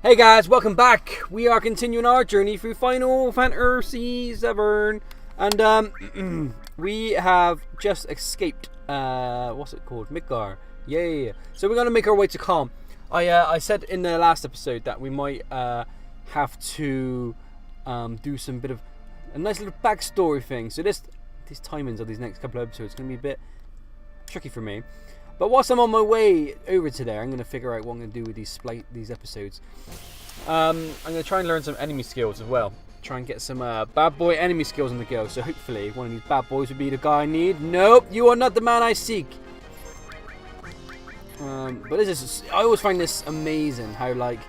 Hey guys, welcome back. We are continuing our journey through Final Fantasy VII, and we have just escaped. What's it called? Midgar. Yay! So we're gonna make our way to Calm. I said in the last episode that we might have to do some bit of a nice little backstory thing. So these timings of these next couple of episodes is gonna be a bit tricky for me. But whilst I'm on my way over to there, I'm going to figure out what I'm going to do with these episodes. I'm going to try and learn some enemy skills as well. Try and get some bad boy enemy skills on the go. So hopefully one of these bad boys would be the guy I need. Nope, you are not the man I seek. But I always find this amazing how like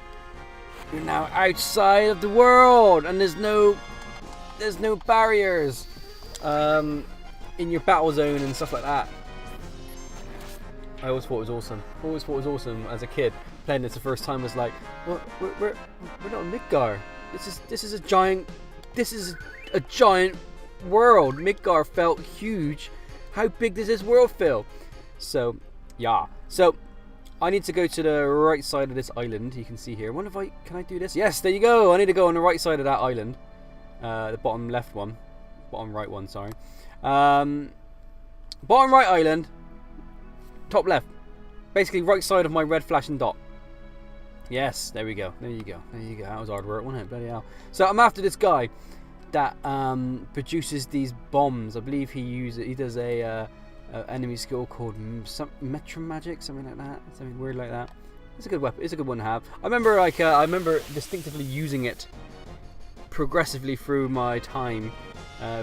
you're now outside of the world and there's no barriers in your battle zone and stuff like that. I always thought it was awesome. As a kid playing this the first time. Was like, well, we're not in Midgar. This is a giant world. Midgar felt huge. How big does this world feel? So yeah. So I need to go to the right side of this island. You can see here. Can I do this? Yes, there you go. I need to go on the right side of that island. The bottom right one. Sorry. Bottom right island. Top left. Basically right side of my red flashing dot. Yes, there we go. There you go. That was hard work, wasn't it? Bloody hell. So I'm after this guy that produces these bombs. I believe he does a enemy skill called Metro Magic, something like that. Something weird like that. It's a good weapon. It's a good one to have. I remember distinctively using it progressively through my time,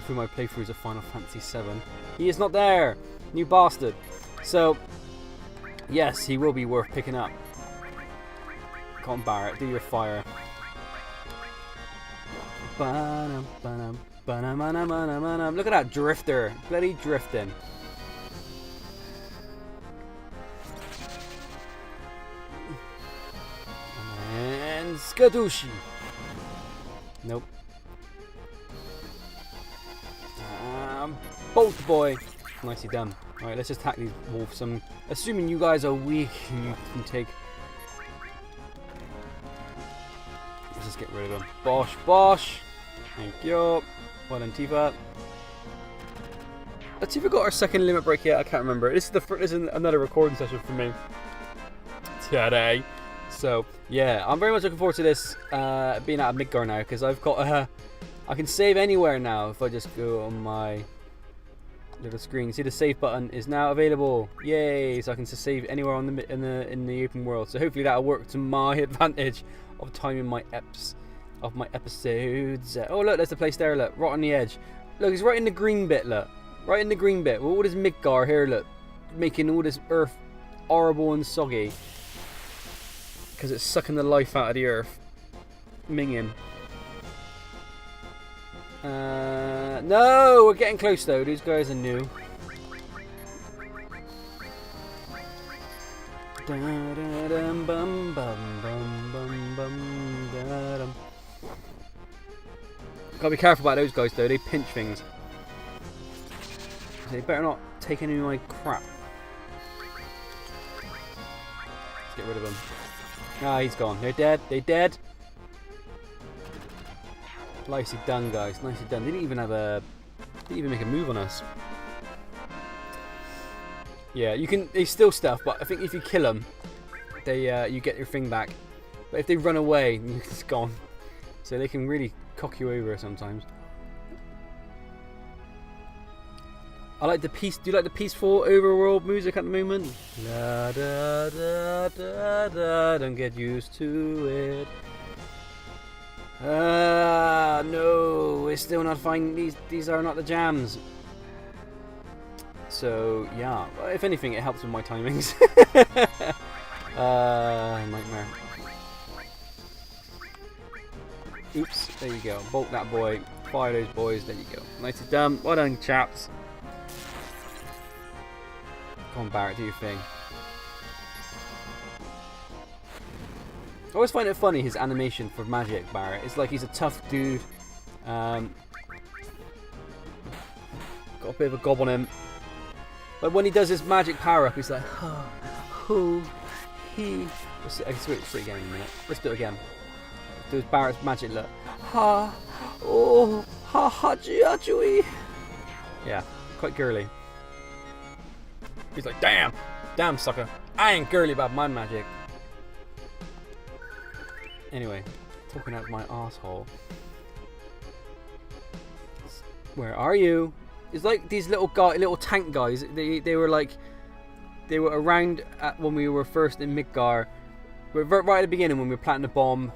through my playthroughs of Final Fantasy VII. He is not there. You bastard. So, yes, he will be worth picking up. Come on, Barret, do your fire. Look at that drifter. Bloody drifting. And Skadooshi. Nope. Bolt boy. Nicely done. Alright, let's just attack these wolves. I'm assuming you guys are weak and you can take... Let's just get rid of them. Bosh. Thank you. Well done, Tifa. Has Tifa got her second limit break yet? I can't remember. This is another recording session for me today. So, yeah, I'm very much looking forward to this being out of Midgar now, because I've got... I can save anywhere now if I just go on my... little screen. See, the save button is now available. Yay! So I can just save anywhere on in the open world. So hopefully that'll work to my advantage of timing my episodes. Oh look, there's the place there. Look, right on the edge. Look, it's right in the green bit. Look, right in the green bit. Well, all this Midgar here. Look, making all this earth horrible and soggy because it's sucking the life out of the earth. Minging. No, we're getting close though. These guys are new. Gotta be careful about those guys though. They pinch things. They better not take any of my crap. Let's get rid of them. Ah, he's gone. They're dead. They're dead. Nicely done, guys. Nicely done. They didn't even make a move on us. Yeah, they steal stuff, but I think if you kill them, you get your thing back. But if they run away, it's gone. So they can really cock you over sometimes. I like the peace. Do you like the peaceful overworld music at the moment? Da da da da da. Don't get used to it. No, we're still not finding these are not the jams. So yeah, if anything, it helps with my timings. Nightmare. Oops, there you go. Bolt that boy. Fire those boys. There you go. Nicely done. Well done, chaps. Come on, Barret, do your thing. I always find it funny, his animation for magic, Barret. It's like he's a tough dude. Got a bit of a gob on him. But when he does his magic power-up, he's like, he. I can switch it again in a minute. Let's do it again. those Barrett's magic look. Ha, oh, ha, ha, yeah, quite girly. He's like, damn, sucker, I ain't girly about my magic. Anyway, talking out my asshole. Where are you? It's like these little tank guys. They were around when we were first in Midgar. Right at the beginning when we were planting the bomb.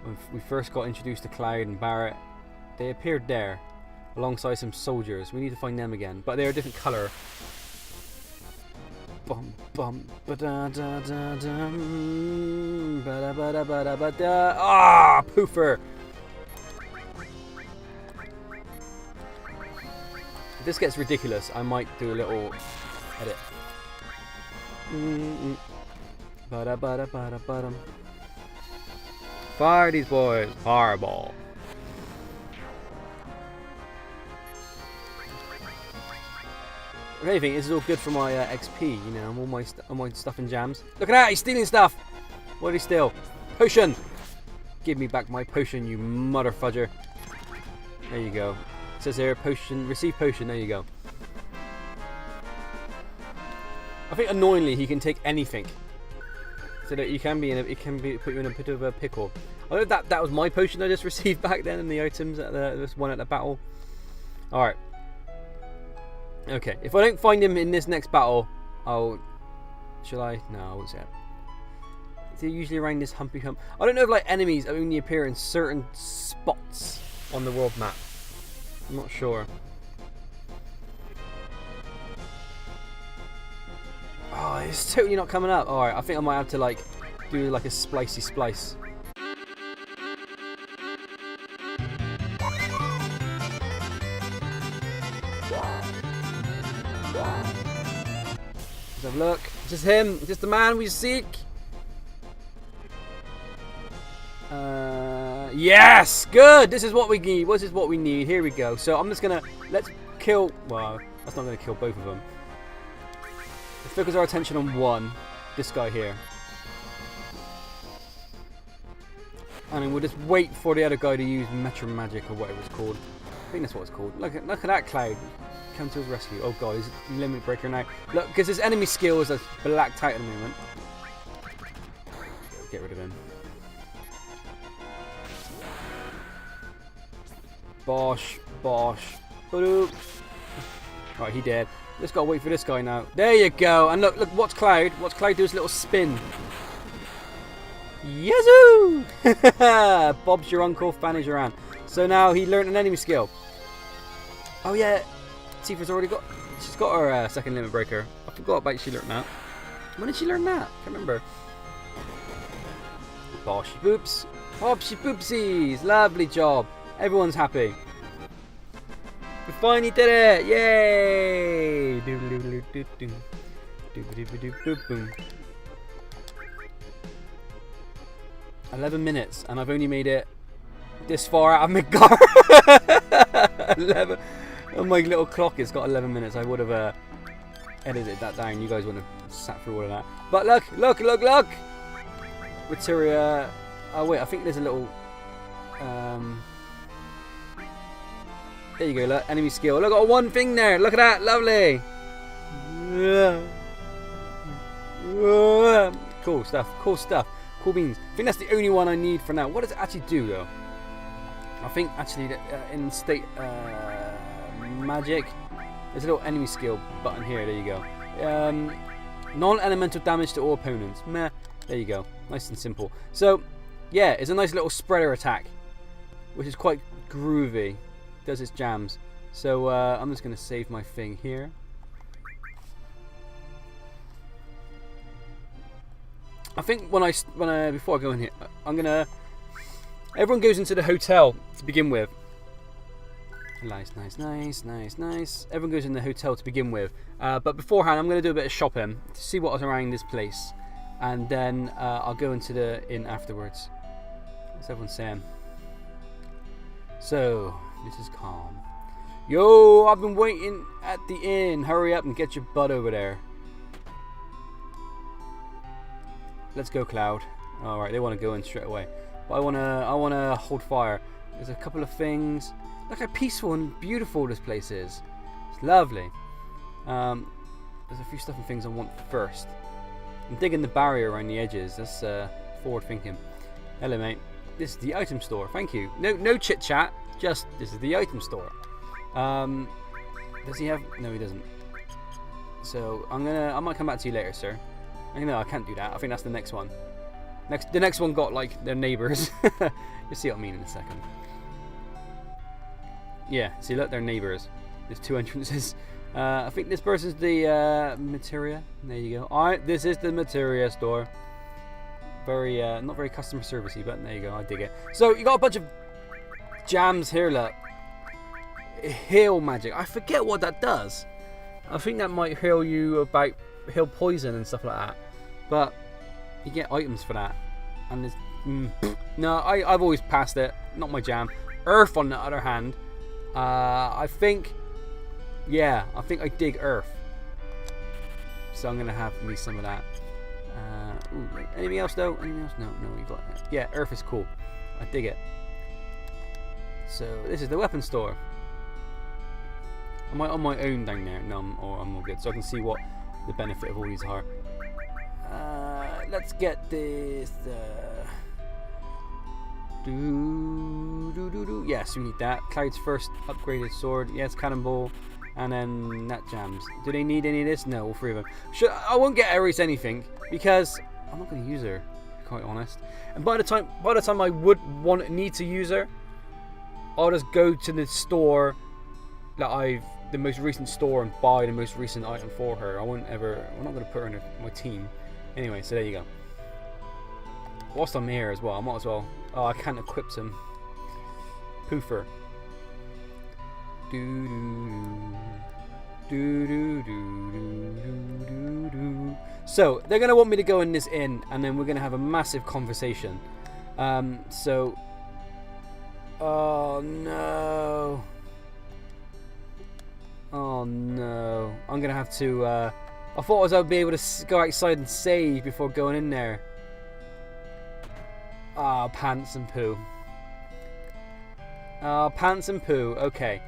When we first got introduced to Cloud and Barrett, they appeared there alongside some soldiers. We need to find them again, but they're a different color. Bum bum ba da da da dum ba da ba da ba da ba da. Ah, poofer. If this gets ridiculous, I might do a little edit. Ba da ba da ba da ba dum. Fire these boys, fireball. If anything, this is all good for my XP, you know, all my stuff and jams. Look at that, he's stealing stuff! What did he steal? Potion! Give me back my potion, you mother fudger. There you go. It says here, potion, receive potion, there you go. I think annoyingly he can take anything. So that you can be put you in a bit of a pickle. I know that was my potion I just received back then in the items at this one at the battle. Alright. Okay, if I don't find him in this next battle, shall I? No, I won't say it. They're usually around this humpy hump. I don't know if like enemies only appear in certain spots on the world map. I'm not sure. Oh, it's totally not coming up. Alright, I think I might have to like do like a splicey splice. Let's have a look. Is this him? Is this the man we seek? Yes! Good! This is what we need. This is what we need. Here we go. So I'm just gonna let's kill. Well, that's not gonna kill both of them. Let's focus our attention on one. This guy here. And then we'll just wait for the other guy to use Metro Magic or whatever it's called. I think that's what it's called. Look at that Cloud. Come to his rescue. Oh god, he's a limit breaker now. Look, because his enemy skills are blacked out at the moment. Get rid of him. Bosh, bosh. Ba-doop. Right, he dead. Just gotta wait for this guy now. There you go. And look, watch Cloud. Watch Cloud do his little spin. Yazoo! Bob's your uncle, Fanny's your aunt. So now he learned an enemy skill. Oh yeah, Tifa's already got. She's got her second limit breaker. I forgot about she learned that. When did she learn that? Can't remember. Boshy boops. Bobsy boopsies. Lovely job. Everyone's happy. We finally did it! Yay! 11 minutes, and I've only made it this far out of Midgar. 11. Oh, my little clock has got 11 minutes. I would have edited that down. You guys wouldn't have sat through all of that. But look! Materia. Oh wait, I think there's a little. There you go, look, enemy skill. Look, I got one thing there. Look at that, lovely. Cool stuff, cool beans. I think that's the only one I need for now. What does it actually do, though? I think actually that in state magic, there's a little enemy skill button here. There you go. Non-elemental damage to all opponents. Meh. There you go. Nice and simple. So, yeah, it's a nice little spreader attack, which is quite groovy. Does its jams. So I'm just going to save my thing here. I think when I before I go in here, I'm gonna. Everyone goes into the hotel to begin with. Nice. Everyone goes in the hotel to begin with. But beforehand, I'm gonna do a bit of shopping to see what was around this place, and then I'll go into the inn afterwards. What's everyone saying? So. This is calm. Yo, I've been waiting at the inn. Hurry up and get your butt over there. Let's go, Cloud. Alright, they want to go in straight away. but I wanna hold fire. There's a couple of things. Look how peaceful and beautiful this place is. It's lovely. There's a few stuff and things I want first. I'm digging the barrier around the edges. That's forward thinking. Hello, mate. This is the item store. Thank you. No chit chat. Just this is the item store. Does he have? No, he doesn't. So I might come back to you later, sir. No, I can't do that. I think that's the next one. The next one got like their neighbours. You'll see what I mean in a second. Yeah, see, look, they're neighbours. There's 2 entrances. I think this person's the materia. There you go. Alright, this is the materia store. Very, not very customer servicey, but there you go. I dig it. So you got a bunch of jams here. Look, heal magic. I forget what that does. I think that might heal you heal poison and stuff like that. But you get items for that. And there's no, I've always passed it. Not my jam. Earth, on the other hand, I think I dig earth. So I'm gonna have me some of that. Ooh, wait, anything else though? Anything else? No, you got it. Yeah, earth is cool. I dig it. So this is the weapon store. Am I on my own down there? No, I'm all good. So I can see what the benefit of all these are. Let's get this. Yes, we need that. Cloud's first upgraded sword. Yes, cannonball. And then that jams. Do they need any of this? No, all 3 of them. I won't get Ares anything because I'm not going to use her, to be quite honest. And by the time I would need to use her, I'll just go to the store the most recent store and buy the most recent item for her. I'm not going to put her in my team. Anyway, so there you go. Whilst I'm here as well, I might as well. Oh, I can't equip some. Poofer. So they're gonna want me to go in this inn, and then we're gonna have a massive conversation. So, oh no, I'm gonna have to. I thought I'd be able to go outside and save before going in there. Ah, pants and poo. Pants and poo. Okay,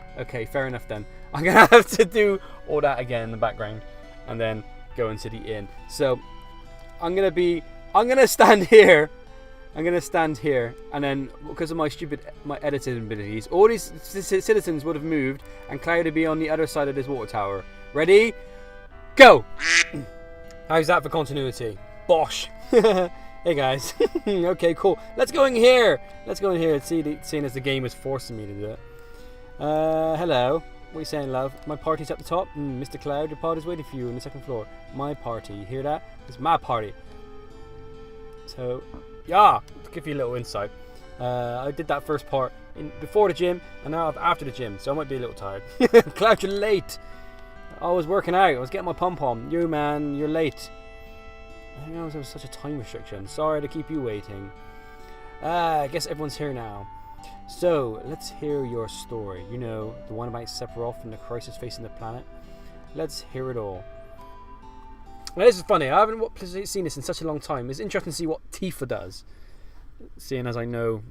fair enough then. I'm gonna have to do all that again in the background, and then go into the inn. So I'm gonna stand here. And then because of my editing abilities, all these citizens would have moved, and Cloud would be on the other side of this water tower. Ready? Go. How's that for continuity? Bosh. Hey guys. Okay, cool. Let's go in here. Seeing as the game is forcing me to do it. Hello. What are you saying, love? My party's up the top. Mr. Cloud, your party's waiting for you on the 2nd floor. My party. You hear that? It's my party. So, yeah, to give you a little insight. I did that first part before the gym, and now after the gym, so I might be a little tired. Cloud, you're late. I was working out. I was getting my pom-pom. You, man, you're late. I didn't know there was such a time restriction. Sorry to keep you waiting. I guess everyone's here now. So, let's hear your story. You know, the one about Sephiroth and the crisis facing the planet. Let's hear it all. Now, this is funny. I haven't seen this in such a long time. It's interesting to see what Tifa does, seeing as I know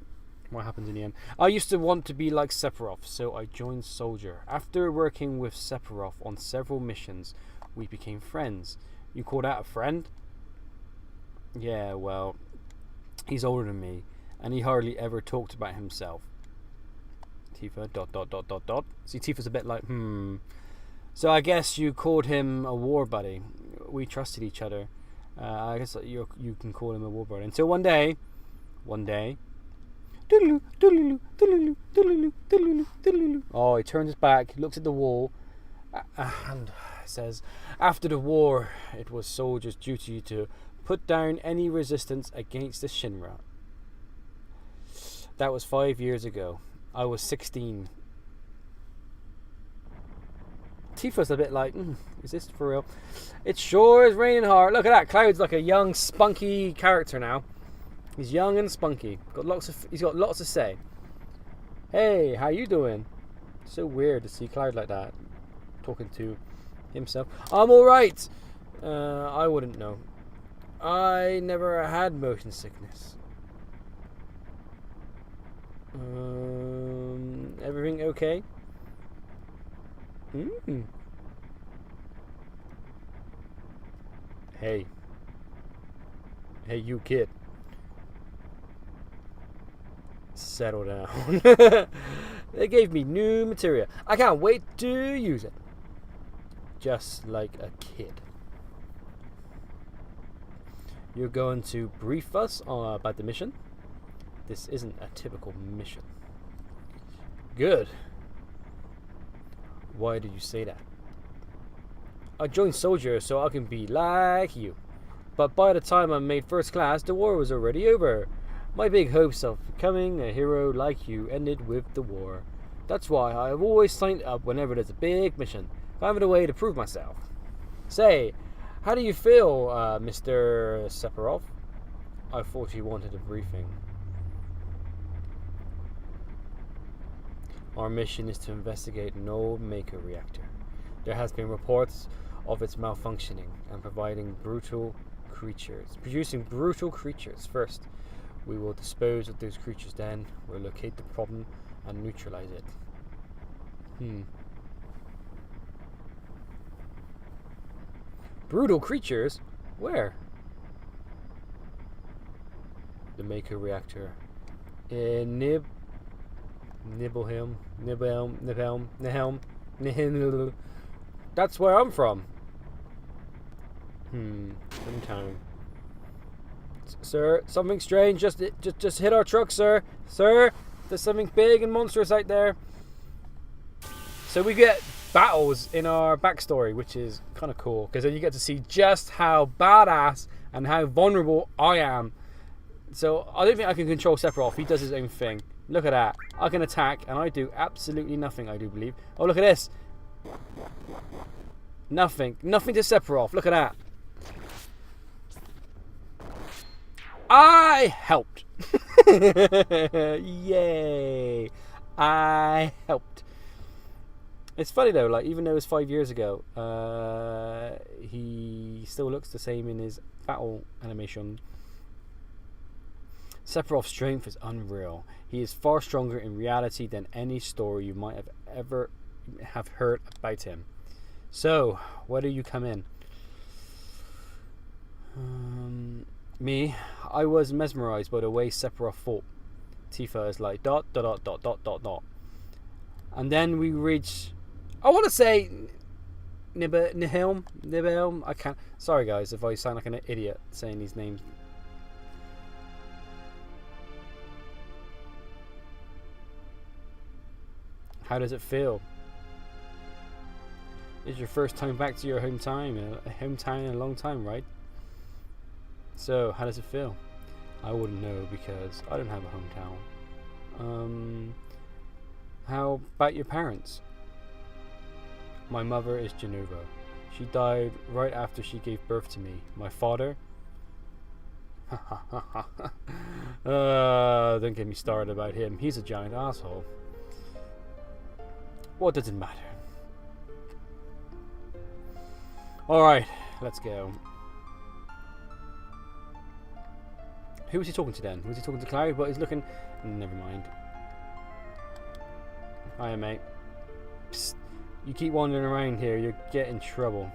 what happens in the end. I used to want to be like Sephiroth, so I joined Soldier. After working with Sephiroth on several missions, we became friends. You call that a friend? Yeah, well, he's older than me, and he hardly ever talked about himself. Tifa, ... See, Tifa's a bit like, So I guess you called him a war buddy. We trusted each other. I guess you can call him a war buddy. Until one day, oh, he turns his back, looks at the wall, and says, after the war, it was soldiers' duty to put down any resistance against the Shinra. That was 5 years ago. I was 16. Tifa's a bit like, is this for real? It sure is raining hard. Look at that. Cloud's like a young, spunky character now. He's young and spunky. He's got lots to say. Hey, how you doing? So weird to see Cloud like that, talking to himself. I'm all right. I wouldn't know. I never had motion sickness. Everything okay? Hey. Hey, you kid. Settle down. They gave me new material. I can't wait to use it. Just like a kid. You're going to brief us about the mission? This isn't a typical mission. Good. Why did you say that? I joined soldier so I can be like you. But by the time I made first class, the war was already over. My big hopes of becoming a hero like you ended with the war. That's why I've always signed up whenever there's a big mission. Finding a way to prove myself. Say, how do you feel, Mr. Sephiroth? I thought you wanted a briefing. Our mission is to investigate an old Mako reactor. There has been reports of its malfunctioning and producing brutal creatures. First, we will dispose of those creatures, then we'll locate the problem and neutralize it. Brutal creatures? Where? The Mako reactor. Nibelheim. That's where I'm from. Hometown. Sir, something strange just hit our truck, sir. Sir, there's something big and monstrous out there. So we get battles in our backstory, which is kind of cool, because then you get to see just how badass and how vulnerable I am. So I don't think I can control Sephiroth. He does his own thing. Look at that. I can attack, and I do absolutely nothing, I do believe. Oh, look at this. Nothing. Nothing to Sephiroth. Look at that. I helped. Yay. I helped. It's funny though, like, even though it was 5 years ago, he still looks the same in his battle animation. Sephiroth's strength is unreal. He is far stronger in reality than any story you might have ever have heard about him. So, where do you come in? Me, I was mesmerized by the way Sephiroth fought. Tifa is like ... And then we reach, I want to say Nibelheim. I can't. Sorry guys if I sound like an idiot saying these names. How does it feel? It's your first time back to your hometown in a long time, right? So, how does it feel? I wouldn't know because I don't have a hometown. How about your parents? My mother is Genova. She died right after she gave birth to me. My father? Don't get me started about him. He's a giant asshole. What does it matter? Alright, let's go. Who was he talking to then? Was he talking to Cloud? But he's looking... Never mind. Hiya, mate. Psst. You keep wandering around here, you'll get in trouble.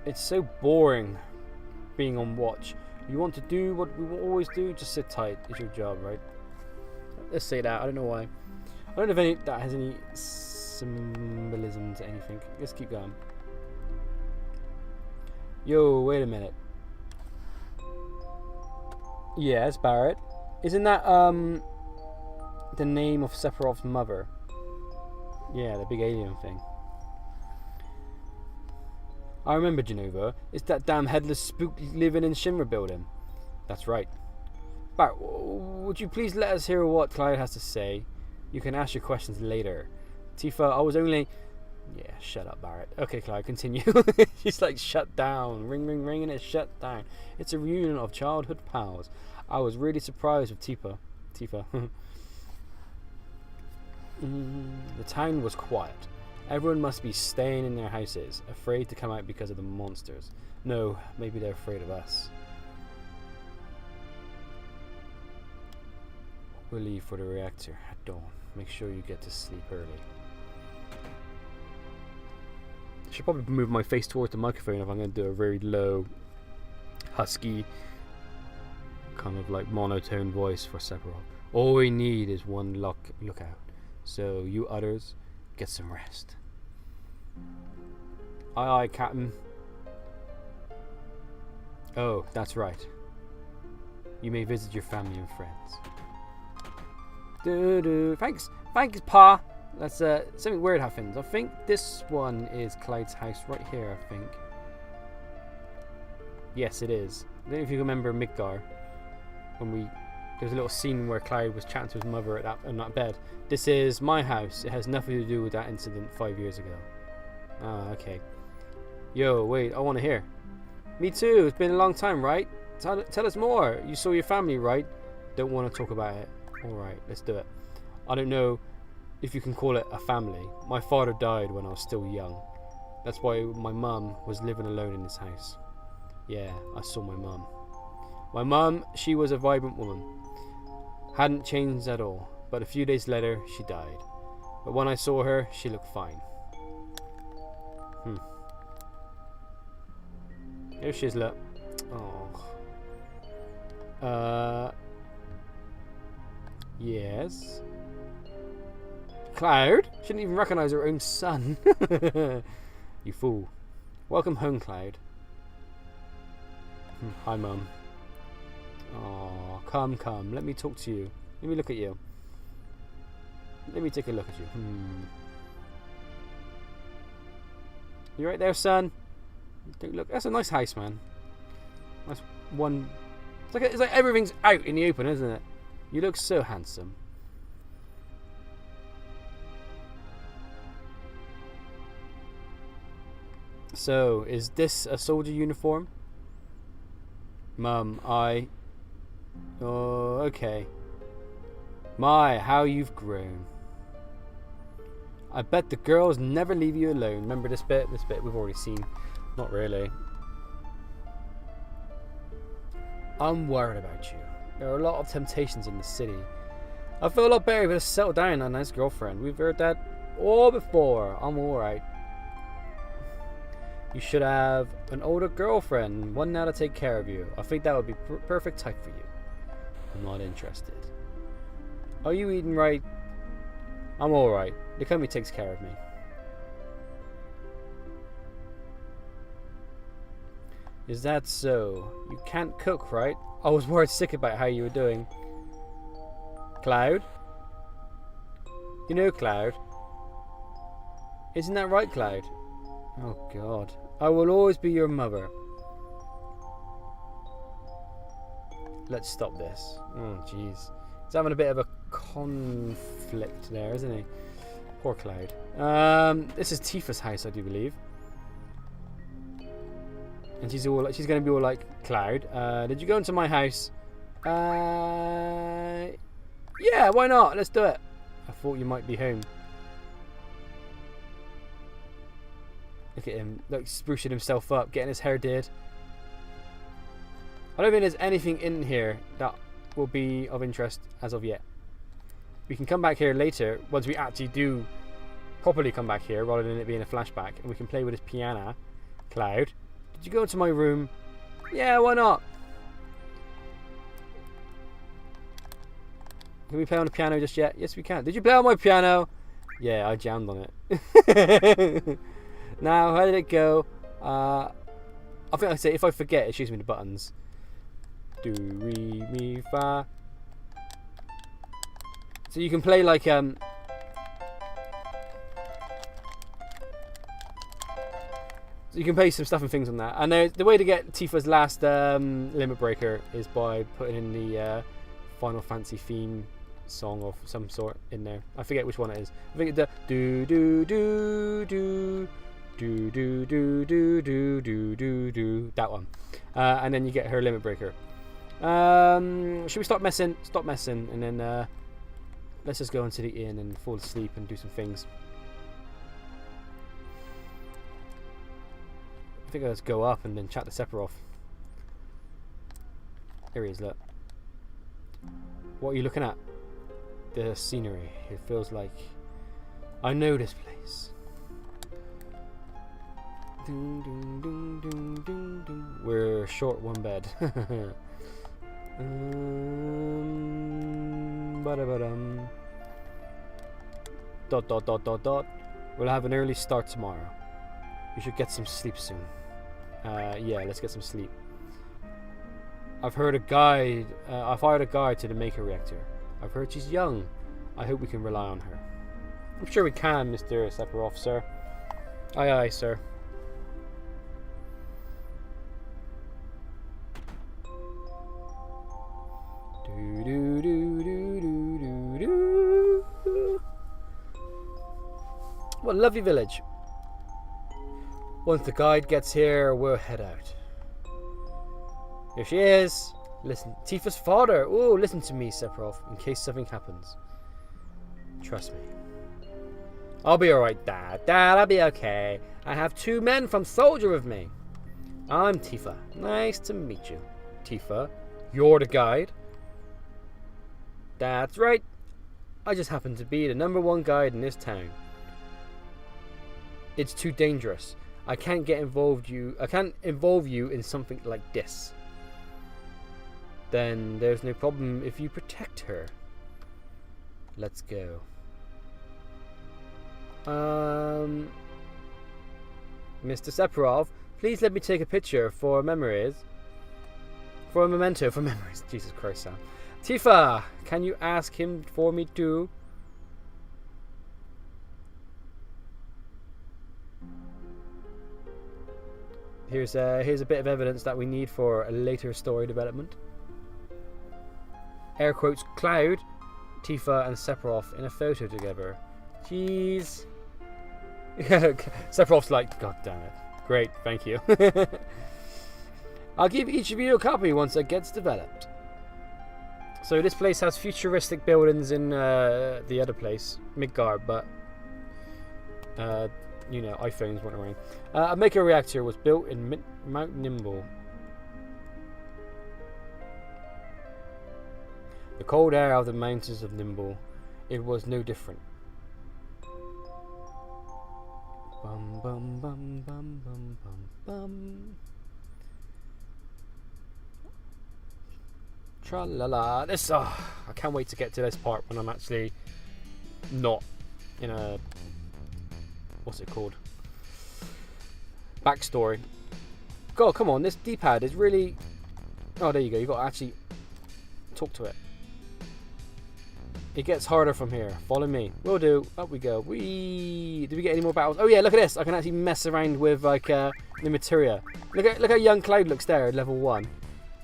It's so boring being on watch. You want to do what we always do? Just sit tight. It's your job, right? Let's say that. I don't know why. I don't know if that has any symbolism to anything. Let's keep going. Yo, wait a minute. Yes, Barrett. Isn't that the name of Sephiroth's mother? Yeah, the big alien thing. I remember Genova. It's that damn headless spook living in Shinra building. That's right. Barrett, would you please let us hear what Clyde has to say? You can ask your questions later. Tifa, I was only... Yeah, shut up, Barrett. Okay, Clyde, continue. She's like, shut down. Ring, ring, ring, and it's shut down. It's a reunion of childhood pals. I was really surprised with Tifa. The town was quiet. Everyone must be staying in their houses, afraid to come out because of the monsters. No, maybe they're afraid of us. We'll leave for the reactor at dawn. Make sure you get to sleep early. I should probably move my face towards the microphone if I'm going to do a very low, husky, kind of like monotone voice for Sephiroth. All we need is one lookout. So you others, get some rest. Aye aye, Captain. Oh, that's right. You may visit your family and friends. Thanks, Pa. That's something weird happens. I think this one is Clyde's house right here. I think. Yes, it is. I don't know if you remember Midgar when there was a little scene where Clyde was chatting to his mother in that bed. This is my house. It has nothing to do with that incident 5 years ago. Ah, okay. Yo, wait, I want to hear. Me too. It's been a long time, right? Tell us more. You saw your family, right? Don't want to talk about it. Alright, let's do it. I don't know if you can call it a family. My father died when I was still young. That's why my mum was living alone in this house. Yeah, I saw my mum. My mum, she was a vibrant woman. Hadn't changed at all. But a few days later, she died. But when I saw her, she looked fine. Here she is, look. Oh. Yes. Cloud? Shouldn't even recognize her own son. You fool. Welcome home, Cloud. Hi, Mum. Oh, come. Let me talk to you. Let me look at you. Let me take a look at you. You right there, son? Look, that's a nice house, man. That's one. It's like everything's out in the open, isn't it? You look so handsome. So, is this a soldier uniform? Mum, Oh, okay. My, how you've grown. I bet the girls never leave you alone. Remember this bit? This bit we've already seen. Not really. I'm worried about you. There are a lot of temptations in the city. I feel a lot better if I settle down on a nice girlfriend. We've heard that all before. I'm alright. You should have an older girlfriend, one now to take care of you. I think that would be perfect type for you. I'm not interested. Are you eating right? I'm alright. The company takes care of me. Is that so? You can't cook, right? I was worried sick about how you were doing. Cloud? You know Cloud? Isn't that right, Cloud? Oh God. I will always be your mother. Let's stop this. Oh jeez. He's having a bit of a conflict there, isn't he? Poor Cloud. This is Tifa's house, I do believe. And she's going to be all like, Cloud, did you go into my house? Yeah, why not? Let's do it. I thought you might be home. Look at him, like sprucing himself up, getting his hair did. I don't think there's anything in here that will be of interest as of yet. We can come back here later once we actually do properly come back here rather than it being a flashback, and we can play with his piano. Cloud, did you go into my room? Yeah, why not? Can we play on the piano just yet? Yes, we can. Did you play on my piano? Yeah, I jammed on it. Now, how did it go? I think I say if I forget, it shoots me the buttons. Do, re, mi, fa. So you can play like So you can play some stuff and things on that. And the way to get Tifa's last limit breaker is by putting in the Final Fantasy theme song of some sort in there. I forget which one it is. I think it's the do do do do do do do do do do do do, that one. And then you get her limit breaker. Should we stop messing? Stop messing, and then let's just go into the inn and fall asleep and do some things. I think let's go up and then chat to Sephiroth. Here he is, look. What are you looking at? the scenery. It feels like I know this place. Dun, dun, dun, dun, dun, dun. We're short one bed. Ba-da-ba-dum. Dot dot dot dot dot. We'll have an early start tomorrow. We should get some sleep soon. Yeah, let's get some sleep. I've hired a guide to the Maker Reactor. I've heard she's young. I hope we can rely on her. I'm sure we can, Mr. Sephiroth, sir. Aye, aye, sir. Do, do, do, do, do, do, do. What a lovely village. Once the guide gets here, we'll head out. Here she is. Listen, Tifa's father. Oh, listen to me, Sephiroth, in case something happens. Trust me. I'll be alright, Dad. Dad, I'll be okay. I have 2 men from Soldier with me. I'm Tifa. Nice to meet you. Tifa, you're the guide? That's right. I just happen to be the #1 guide in this town. It's too dangerous. I can't involve you in something like this. Then there's no problem if you protect her. Let's go. Mr. Sephiroth, please let me take a picture for memories. For a memento for memories. Jesus Christ, Sam. Tifa, can you ask him for me too? Here's a bit of evidence that we need for a later story development. Air quotes, Cloud, Tifa and Sephiroth in a photo together. Jeez. Sephiroth's like, God damn it. Great, thank you. I'll give each of you a copy once it gets developed. So this place has futuristic buildings in the other place, Midgard, but you know, iPhones weren't around. A Maker Reactor was built in Mount Nimble. The cold air of the mountains of Nimble, it was no different. Bum bum bum bum bum bum bum. Tra-la-la. This, I can't wait to get to this part when I'm actually not in a, what's it called? Backstory. God, come on, this D-pad is really, oh, there you go, you got to actually talk to it. It gets harder from here. Follow me. Will do. Up we go. Whee! Did we get any more battles? Oh yeah, look at this. I can actually mess around with like the materia. Look how young Cloud looks there at level 1.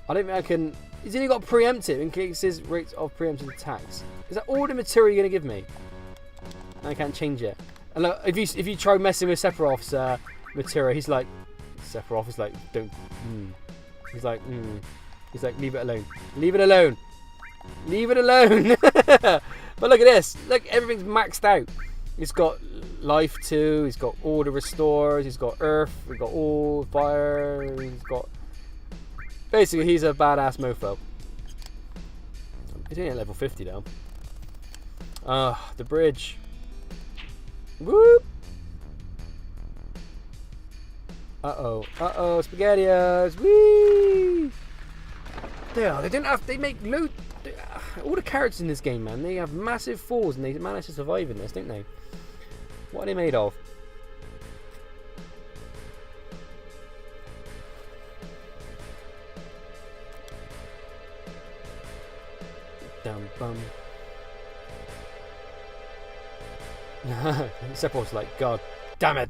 I don't think I can. He's only got preemptive in case his rates of preemptive attacks. Is that all the materia you're gonna give me? I can't change it. And look, if you try messing with Sephiroth's materia, he's like, Sephiroth is like, don't. He's like, He's like, leave it alone. Leave it alone. Leave it alone. But look at this. Look, everything's maxed out. He's got life too. He's got all the restores. He's got earth. He's got all fire. He's got. Basically, he's a badass mofo. He's only at level 50 though. The bridge. Whoop. Uh-oh. Uh-oh. SpaghettiOs. Whee! They didn't have. They make loot. All the characters in this game, man, they have massive falls and they manage to survive in this, don't they? What are they made of? Dum bum. Sephiroth's like, God damn it!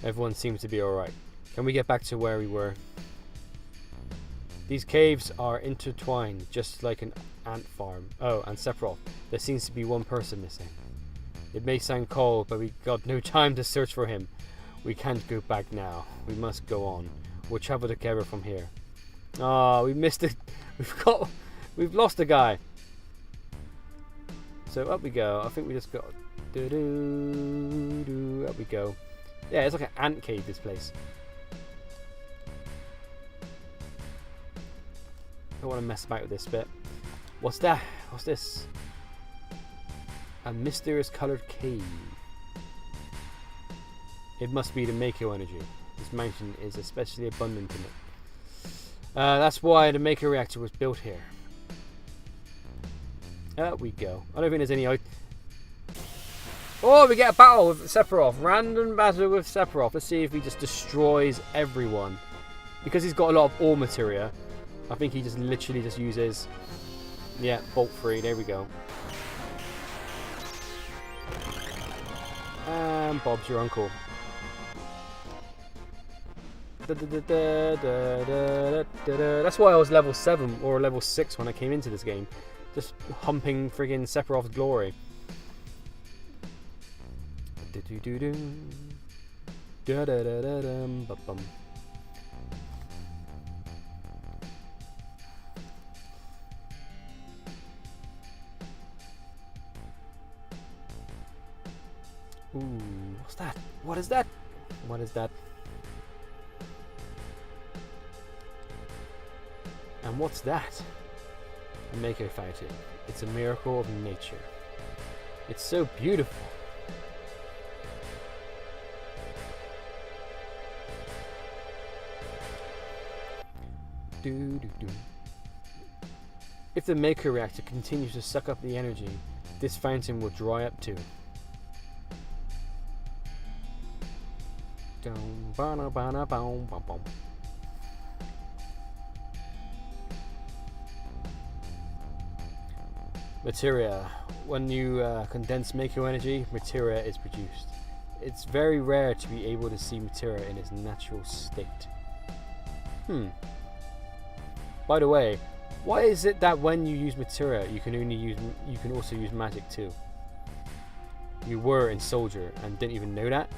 Everyone seems to be alright. Can we get back to where we were? These caves are intertwined, just like an ant farm. Oh, and Sephiroth, there seems to be one person missing. It may sound cold, but we got no time to search for him. We can't go back now. We must go on. We'll travel together from here. We missed it. We've lost a guy. So up we go. I think we just got. Up we go. Yeah, it's like an ant cave, this place. I don't want to mess about with this bit. What's that? What's this? A mysterious colored cave. It must be the Mako energy. This mountain is especially abundant in it. That's why the Mako reactor was built here. There we go. I don't think there's any... Oh, we get a battle with Sephiroth. Random battle with Sephiroth. Let's see if he just destroys everyone. Because he's got a lot of ore materia, I think he just literally just uses... Yeah, bolt free. There we go. And Bob's your uncle. That's why I was level 7 or level 6 when I came into this game. Just humping friggin' Sephiroth's glory. Ooh, what's that? What is that? What is that? And what's that? A Mako fountain. It's a miracle of nature. It's so beautiful. If the Mako reactor continues to suck up the energy, this fountain will dry up too. Materia. When you condense Mako energy, materia is produced. It's very rare to be able to see materia in its natural state. By the way, why is it that when you use materia, you can also use magic too? You were in Soldier and didn't even know that?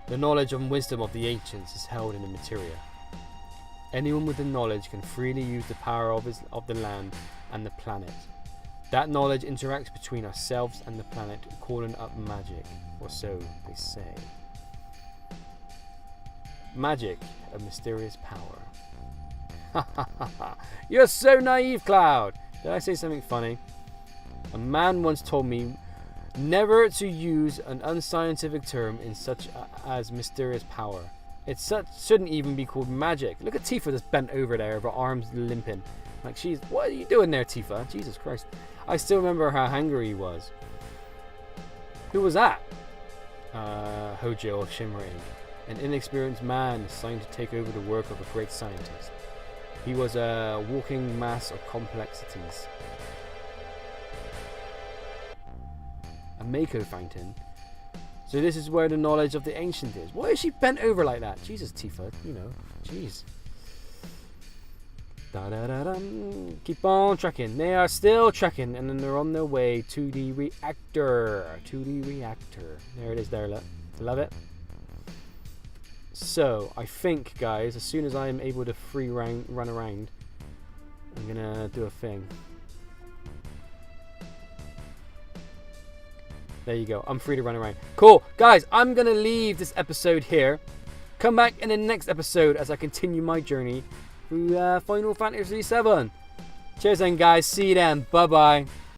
The knowledge and wisdom of the ancients is held in the materia. Anyone with the knowledge can freely use the power of the land and the planet. That knowledge interacts between ourselves and the planet, calling up magic, or so they say. Magic, a mysterious power. Ha ha ha ha! You're so naive, Cloud! Did I say something funny? A man once told me never to use an unscientific term in such as mysterious power. It shouldn't even be called magic. Look at Tifa just bent over there, her arms limping. Like, what are you doing there, Tifa? Jesus Christ. I still remember how hungry he was. Who was that? Hojo Shinrain, an inexperienced man assigned to take over the work of a great scientist. He was a walking mass of complexities. A Mako fountain. So this is where the knowledge of the ancient is. Why is she bent over like that? Jesus, Tifa, you know, jeez. Keep on trekking. They are still trekking, and then they're on their way to the reactor. There it is there, look. Love it. So, I think, guys, as soon as I'm able to run around, I'm gonna do a thing. There you go. I'm free to run around. Cool. Guys, I'm gonna leave this episode here. Come back in the next episode as I continue my journey through Final Fantasy VII. Cheers then, guys. See you then. Bye-bye.